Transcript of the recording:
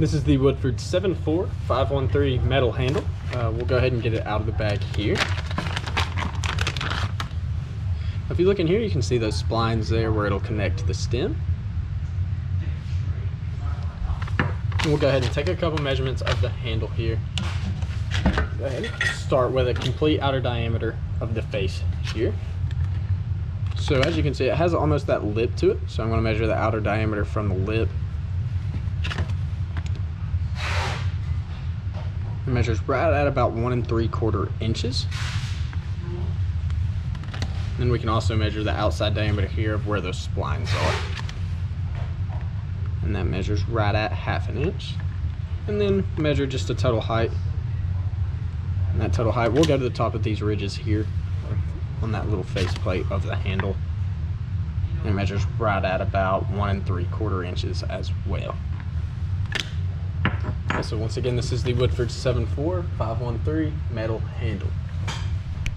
This is the Woodford 74513 metal handle. We'll go ahead and get it out of the bag here. If you look in here, you can see those splines there where it'll connect to the stem. And we'll go ahead and take a couple measurements of the handle here. Go ahead and start with a complete outer diameter of the face here. So as you can see, it has almost that lip to it. So I'm going to measure the outer diameter from the lip. It measures right at about 1 3/4 inches. Then we can also measure the outside diameter here of where those splines are. And that measures right at 1/2 inch. And then measure just a total height. And that total height, we'll go to the top of these ridges here on that little faceplate of the handle. And it measures right at about 1 3/4 inches as well. Okay, so once again, this is the Woodford 74513 metal handle.